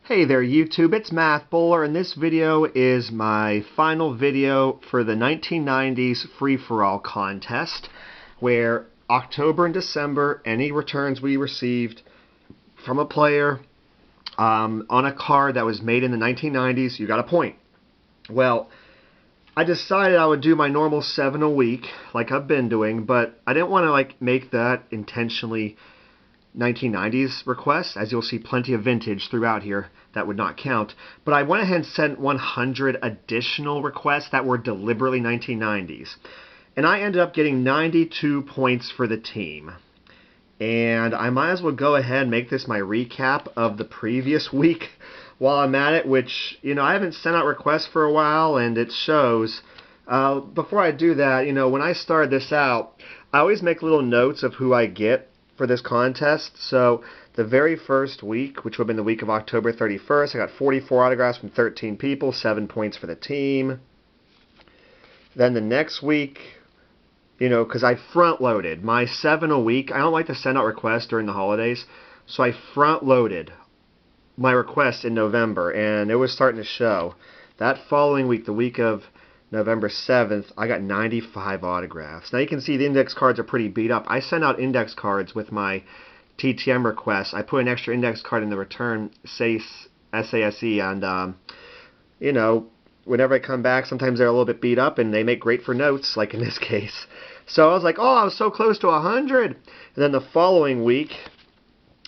Hey there YouTube, it's Math Bowler, and this video is my final video for the 1990s free-for-all contest, where October and December, any returns we received from a player on a card that was made in the 1990s, you got a point. Well, I decided I would do my normal 7 a week, like I've been doing, but I didn't want to make that intentionally 1990s requests, as you'll see plenty of vintage throughout here that would not count, but I went ahead and sent 100 additional requests that were deliberately 1990s, and I ended up getting 92 points for the team. And I might as well go ahead and make this my recap of the previous week while I'm at it, which, I haven't sent out requests for a while, and it shows. Before I do that, when I started this out, I always make little notes of who I get for this contest. So the very first week, which would have been the week of October 31st, I got 44 autographs from 13 people, 7 points for the team. Then the next week, because I front-loaded my 7 a week. I don't like to send out requests during the holidays, so I front-loaded my requests in November, and it was starting to show. That following week, the week of November 7th, I got 95 autographs. Now you can see the index cards are pretty beat up. I sent out index cards with my TTM requests. I put an extra index card in the return, SASE, and, whenever I come back, sometimes they're a little bit beat up, and they make great for notes, like in this case. So I was like, oh, I was so close to 100. And then the following week,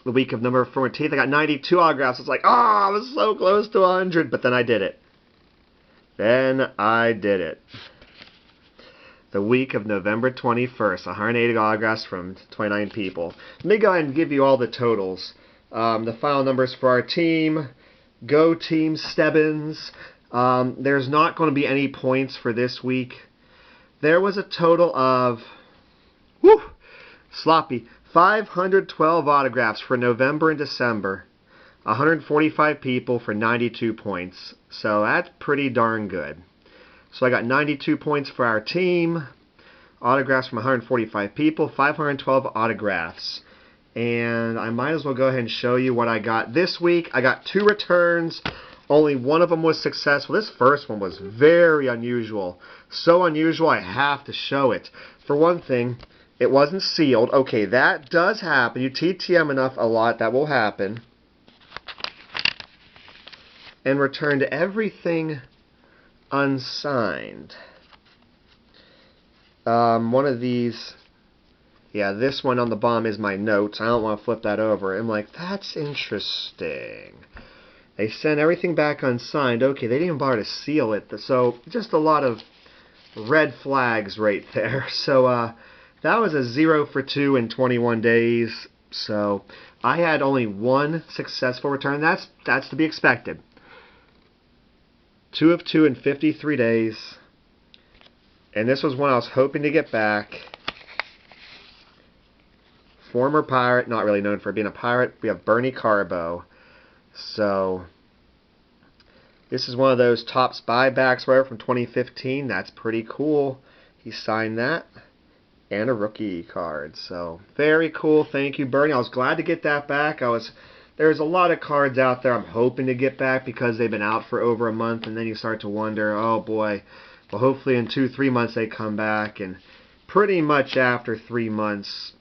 the week of November 14th, I got 92 autographs. I was like, oh, I was so close to 100, but then I did it. The week of November 21st, 180 autographs from 29 people. Let me go ahead and give you all the totals. The final numbers for our team. Go Team Stebbins. There's not going to be any points for this week. There was a total of, sloppy, 512 autographs for November and December. 145 people for 92 points. So that's pretty darn good. So I got 92 points for our team. Autographs from 145 people. 512 autographs. And I might as well go ahead and show you what I got this week. I got 2 returns. Only one of them was successful. This first one was very unusual. So unusual I have to show it. For one thing, it wasn't sealed. Okay, that does happen. You TTM enough a lot, that will happen. And returned everything unsigned. One of these, this one on the bottom is my notes. I don't want to flip that over. I'm like, that's interesting. They sent everything back unsigned. Okay, they didn't even bother to seal it. So just a lot of red flags right there. So that was a 0 for 2 in 21 days. So I had only 1 successful return. That's to be expected. 2 of 2 in 53 days. And this was one I was hoping to get back. Former pirate, not really known for being a pirate. We have Bernie Carbo. So this is one of those Topps buybacks right from 2015. That's pretty cool. He signed that. And a rookie card. So very cool. Thank you, Bernie. I was glad to get that back. There's a lot of cards out there I'm hoping to get back because they've been out for over a month, and then you start to wonder, oh boy, well hopefully in 2-3 months they come back, and pretty much after 3 months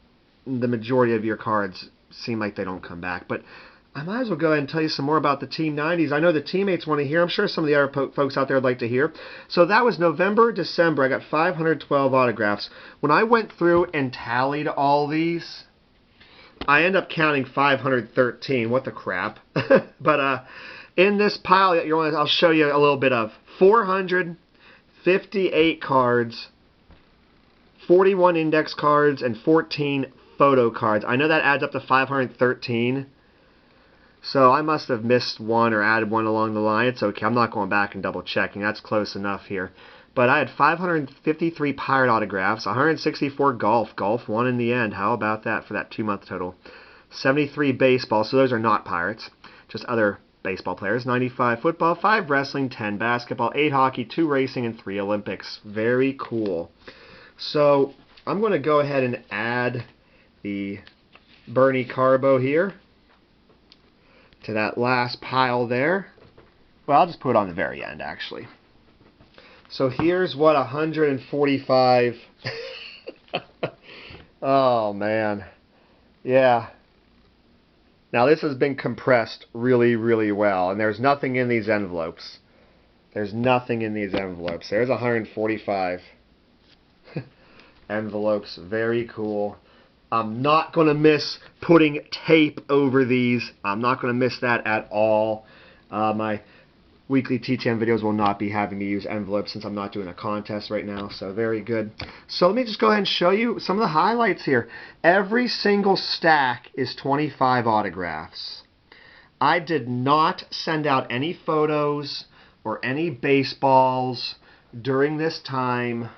the majority of your cards seem like they don't come back. But I might as well go ahead and tell you some more about the Team 90s. I know the teammates want to hear. I'm sure some of the other folks out there would like to hear. So that was November, December. I got 512 autographs. When I went through and tallied all these, I end up counting 513. What the crap. But in this pile, I'll show you a little bit of 458 cards, 41 index cards, and 14 photo cards. I know that adds up to 513. So I must have missed one or added one along the line. It's okay. I'm not going back and double checking. That's close enough here. But I had 553 pirate autographs, 164 golf. Golf won in the end. How about that for that 2-month total? 73 baseball. So those are not pirates, just other baseball players. 95 football, 5 wrestling, 10 basketball, 8 hockey, 2 racing, and 3 Olympics. Very cool. So I'm going to go ahead and add the Bernie Carbo here. to that last pile there. Well, I'll just put it on the very end, actually. So here's what 145... Oh, man. Yeah. Now, this has been compressed really, really well, and there's nothing in these envelopes. There's nothing in these envelopes. There's 145 envelopes. Very cool. I'm not going to miss putting tape over these. I'm not going to miss that at all. My weekly TTM videos will not be having to use envelopes since I'm not doing a contest right now, so very good. So let me just go ahead and show you some of the highlights here. Every single stack is 25 autographs. I did not send out any photos or any baseballs during this time.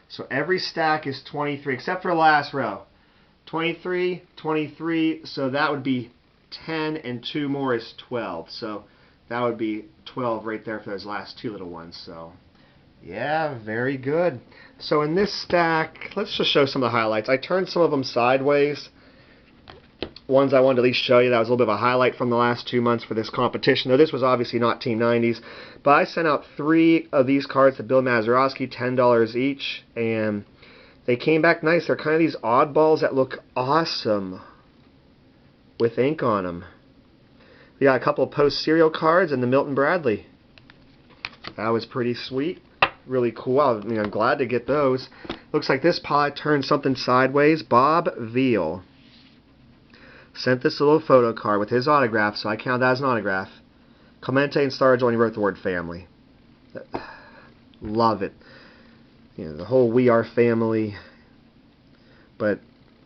So every stack is 23, except for the last row. 23, 23, so that would be 10, and 2 more is 12. So that would be 12 right there for those last 2 little ones. So, yeah, very good. So in this stack, let's just show some of the highlights. I turned some of them sideways. Ones I wanted to at least show you. That was a little bit of a highlight from the last 2 months for this competition. Though this was obviously not Team 90s. But I sent out 3 of these cards to Bill Mazeroski, $10 each. And they came back nice. They're kind of these oddballs that look awesome with ink on them. We got a couple of post serial cards and the Milton Bradley. That was pretty sweet. Really cool. I'm glad to get those. Looks like this pod turned something sideways. Bob Veal sent this little photo card with his autograph, so I count that as an autograph. Clemente and Stargell when he wrote the word family. Love it. You know, the whole We Are Family. But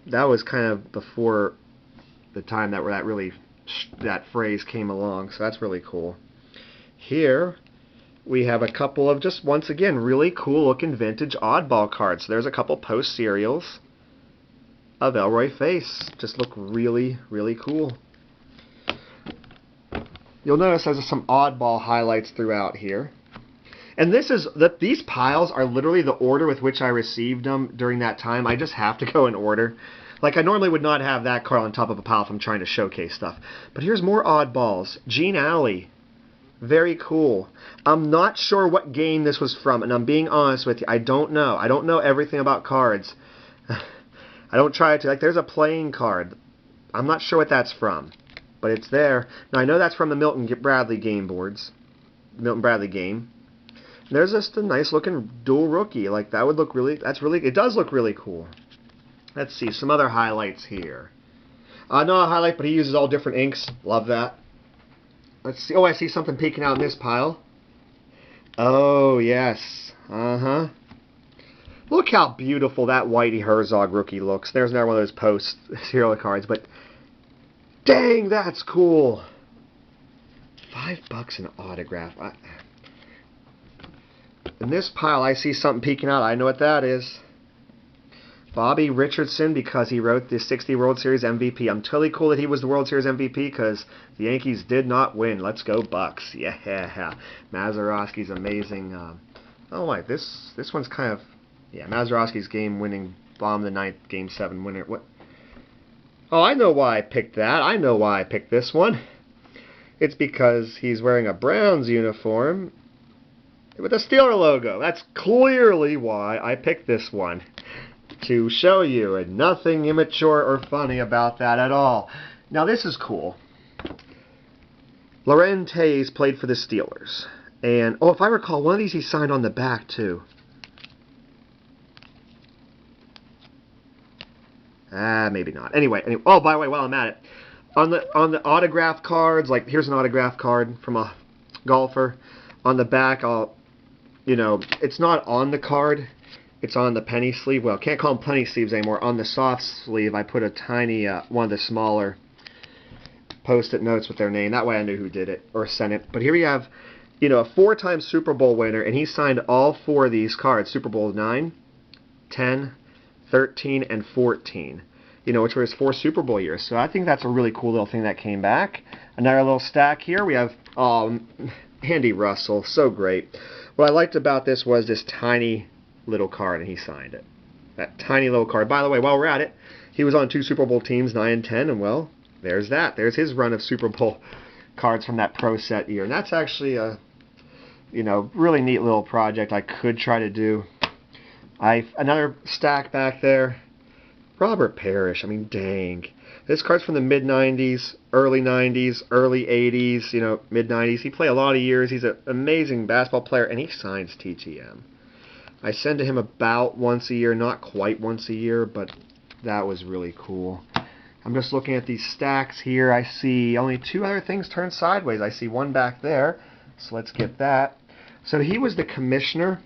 that was kind of before the time that that phrase came along, so that's really cool. Here we have a couple of just, once again, really cool looking vintage oddball cards. So there's a couple post serials of Elroy Face. Just look really, really cool. You'll notice there's some oddball highlights throughout here. And these piles are literally the order with which I received them during that time. I just have to go in order. Like, I normally would not have that card on top of a pile if I'm trying to showcase stuff. But here's more oddballs. Gene Alley. Very cool. I'm not sure what game this was from, and I'm being honest with you. I don't know. I don't know everything about cards. I don't try to. Like, there's a playing card. I'm not sure what that's from, but it's there. Now, I know that's from the Milton Bradley game boards. Milton Bradley game. There's just a nice looking dual rookie. Like, that would look really, it does look really cool. Let's see, some other highlights here. Not a highlight, but he uses all different inks. Love that. Let's see. Oh, I see something peeking out in this pile. Oh, yes. Uh-huh. Look how beautiful that Whitey Herzog rookie looks. There's another one of those post serial cards, but dang, that's cool. $5 an autograph. In this pile, I see something peeking out. I know what that is. Bobby Richardson, because he wrote the 60 World Series MVP. I'm totally cool that he was the World Series MVP because the Yankees did not win. Let's go Bucks. Yeah. Mazeroski's amazing. Oh, my, this one's kind of... Yeah, Mazeroski's game-winning bomb the ninth, Game 7 winner. What? Oh, I know why I picked that. I know why I picked this one. It's because he's wearing a Browns uniform with a Steeler logo. That's clearly why I picked this one. To show you, and nothing immature or funny about that at all. Now, this is cool. Lorentz played for the Steelers. And, oh, if I recall, one of these he signed on the back, too. Maybe not. Anyway, oh, by the way, while I'm at it, on the autograph cards, like, here's an autograph card from a golfer. On the back, it's not on the card. It's on the penny sleeve. Well, can't call them penny sleeves anymore. On the soft sleeve, I put a tiny, one of the smaller Post-it notes with their name. That way I knew who did it or sent it. But here we have, a 4-time Super Bowl winner, and he signed all 4 of these cards. Super Bowl 9, 10, 13, and 14. Which were his 4 Super Bowl years. So I think that's a really cool little thing that came back. Another little stack here. We have Andy Russell. So great. What I liked about this was this tiny little card, and he signed it. That tiny little card. By the way, while we're at it, he was on 2 Super Bowl teams, 9 and 10, and, well, there's that. There's his run of Super Bowl cards from that Pro Set year. And that's actually a, really neat little project I could try to do. Another stack back there. Robert Parrish. I mean, dang. This card's from the mid-90s, early 90s, early 80s, mid-90s. He played a lot of years. He's an amazing basketball player, and he signs TTM. I send to him about once a year, not quite once a year, but that was really cool. I'm just looking at these stacks here. I see only 2 other things turned sideways. I see one back there, so let's get that. So he was the commissioner,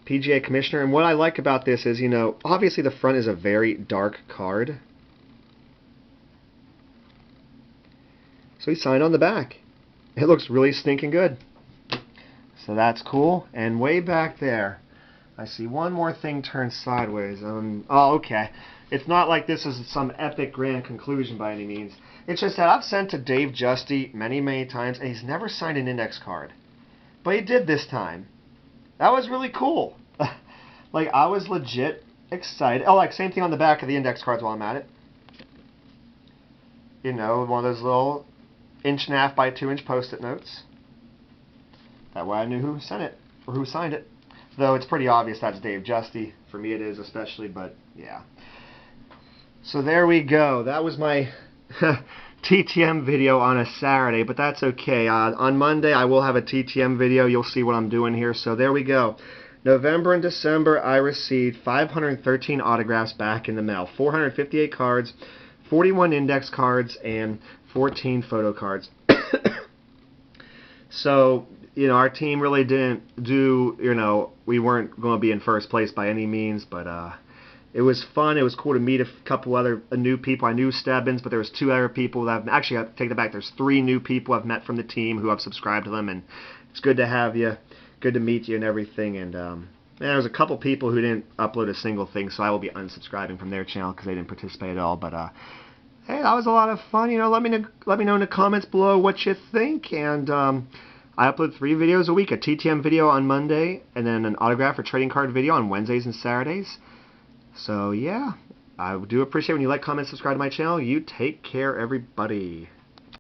PGA commissioner, and what I like about this is, obviously the front is a very dark card. So he signed on the back. It looks really stinking good. So that's cool. And way back there, I see one more thing turned sideways. Oh, okay. It's not like this is some epic grand conclusion by any means. It's just that I've sent to Dave Justy many, many times, and he's never signed an index card. But he did this time. That was really cool. Like, I was legit excited. Oh, like, same thing on the back of the index cards while I'm at it. One of those little 1.5 by 2-inch post-it notes. That way I knew who sent it, or who signed it. Though it's pretty obvious that's Dave Justy. For me it is especially, but yeah. So there we go. That was my TTM video on a Saturday, but that's okay. On Monday I will have a TTM video. You'll see what I'm doing here. So there we go. November and December I received 513 autographs back in the mail. 458 cards, 41 index cards, and 14 photo cards. So, our team really didn't do, we weren't going to be in first place by any means, but it was fun. It was cool to meet a couple other new people. I knew Stebbins, but there was 2 other people that actually, I take it back, there's 3 new people I've met from the team who have subscribed to them, and it's good to have you, good to meet you and everything. And there was a couple people who didn't upload a single thing, so I will be unsubscribing from their channel because they didn't participate at all. But hey, that was a lot of fun. Let me know in the comments below what you think. And I upload 3 videos a week: a TTM video on Monday, and then an autograph or trading card video on Wednesdays and Saturdays. So yeah, I do appreciate when you like, comment, subscribe to my channel. You take care, everybody.